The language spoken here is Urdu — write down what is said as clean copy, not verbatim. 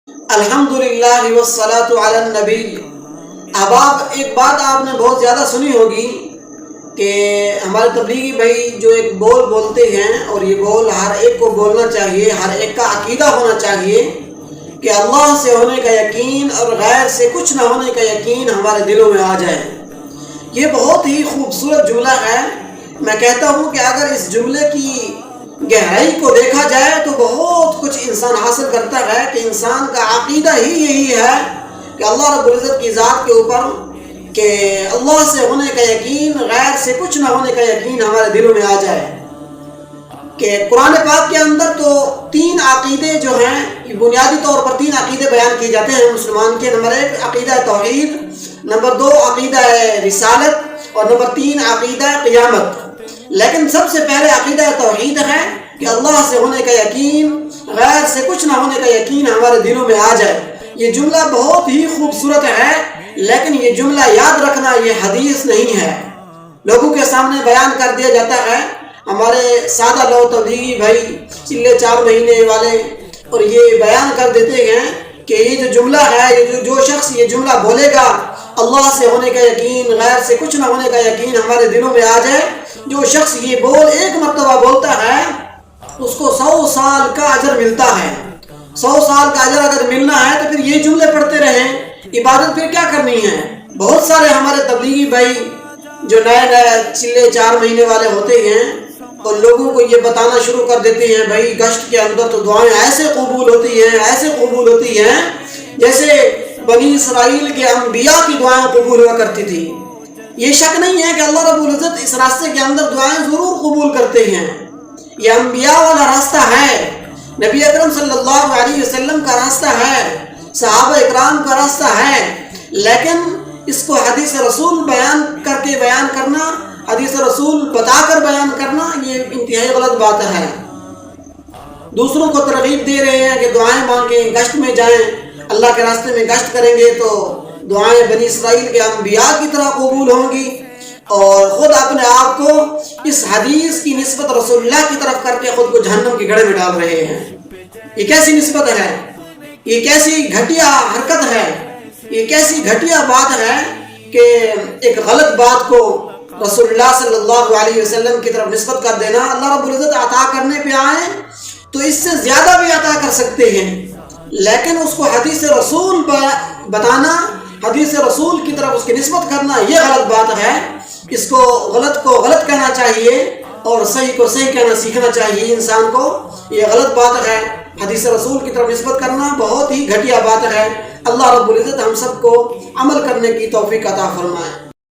الحمدللہ والصلاۃ علی النبی۔ اب ایک بات آپ نے بہت زیادہ سنی ہوگی کہ ہمارے تبلیغی بھائی جو ایک بول بولتے ہیں، اور یہ بول ہر ایک کو بولنا چاہیے، ہر ایک کا عقیدہ ہونا چاہیے کہ اللہ سے ہونے کا یقین اور غیر سے کچھ نہ ہونے کا یقین ہمارے دلوں میں آ جائے۔ یہ بہت ہی خوبصورت جملہ ہے۔ میں کہتا ہوں کہ اگر اس جملے کی گہرائی کو دیکھا جائے تو بہت کچھ انسان حاصل کرتا ہے، کہ انسان کا عقیدہ ہی یہی ہے کہ اللہ رب العزت کی ذات کے اوپر، کہ اللہ سے ہونے کا یقین، غیر سے کچھ نہ ہونے کا یقین ہمارے دلوں میں آ جائے۔ کہ قرآن پاک کے اندر تو 3 عقیدے جو ہیں، بنیادی طور پر 3 عقیدے بیان کیے جاتے ہیں مسلمان کے۔ نمبر 1 عقیدہ توحید، نمبر 2 عقیدہ رسالت، اور نمبر 3 عقیدہ قیامت۔ لیکن سب سے پہلے عقیدہ توحید ہے کہ اللہ سے ہونے کا یقین، غیر سے کچھ نہ ہونے کا یقین ہمارے دلوں میں آ جائے۔ یہ جملہ بہت ہی خوبصورت ہے، لیکن یہ جملہ یاد رکھنا یہ حدیث نہیں ہے۔ لوگوں کے سامنے بیان کر دیا جاتا ہے، ہمارے سادہ لوگ تبلیغی بھائی چلے 4 مہینے والے، اور یہ بیان کر دیتے ہیں کہ یہ جو جملہ ہے، یہ جو شخص یہ جملہ بولے گا، اللہ سے ہونے کا یقین، غیر سے کچھ نہ ہونے کا یقین ہمارے دلوں میں آ جائے، جو شخص یہ بول ایک مرتبہ بولتا ہے اس کو 100 سال کا اجر ملتا ہے۔ 100 سال کا اجر اگر ملنا ہے تو پھر یہ جملے پڑھتے رہیں، عبادت پھر کیا کرنی ہے؟ بہت سارے ہمارے تبلیغی بھائی جو نئے چلے 4 مہینے والے ہوتے ہیں، اور لوگوں کو یہ بتانا شروع کر دیتے ہیں، بھائی گشت کے اندر تو دعائیں ایسے قبول ہوتی ہیں، ایسے قبول ہوتی ہیں جیسے بنی اسرائیل کے انبیاء کی دعائیں قبول ہوا کرتی تھی۔ یہ شک نہیں ہے کہ اللہ رب العزت اس راستے کے اندر دعائیں ضرور قبول کرتے ہیں۔ یہ انبیاء والا راستہ ہے، نبی اکرم صلی اللہ علیہ وسلم کا راستہ ہے، صحابہ اکرام کا راستہ ہے، لیکن اس کو حدیث رسول بیان کر کے بیان کرنا، حدیث رسول بتا کر بیان کرنا، یہ انتہائی غلط بات ہے۔ دوسروں کو ترغیب دے رہے ہیں کہ دعائیں مانگیں، گشت میں جائیں، اللہ کے راستے میں گشت کریں گے تو دعائیں بنی اسرائیل کے انبیاء کی طرح قبول ہوں گی، اور خود اپنے آپ کو اس حدیث کی نسبت رسول اللہ کی طرف کر کے خود کو جہنم کے گڑھے میں ڈال رہے ہیں۔ یہ کیسی نسبت ہے؟ یہ کیسی گھٹیا حرکت ہے؟ یہ کیسی گھٹیا بات ہے کہ ایک غلط بات کو رسول اللہ صلی اللہ علیہ وسلم کی طرف نسبت کر دینا۔ اللہ رب العزت عطا کرنے پہ آئیں تو اس سے زیادہ بھی عطا کر سکتے ہیں، لیکن اس کو حدیث رسول بتانا، حدیث رسول کی طرف اس کی نسبت کرنا، یہ غلط بات ہے۔ اس کو غلط کہنا چاہیے، اور صحیح کو صحیح کہنا سیکھنا چاہیے انسان کو۔ یہ غلط بات ہے، حدیث رسول کی طرف نسبت کرنا بہت ہی گھٹیا بات ہے۔ اللہ رب العزت ہم سب کو عمل کرنے کی توفیق عطا فرمائے۔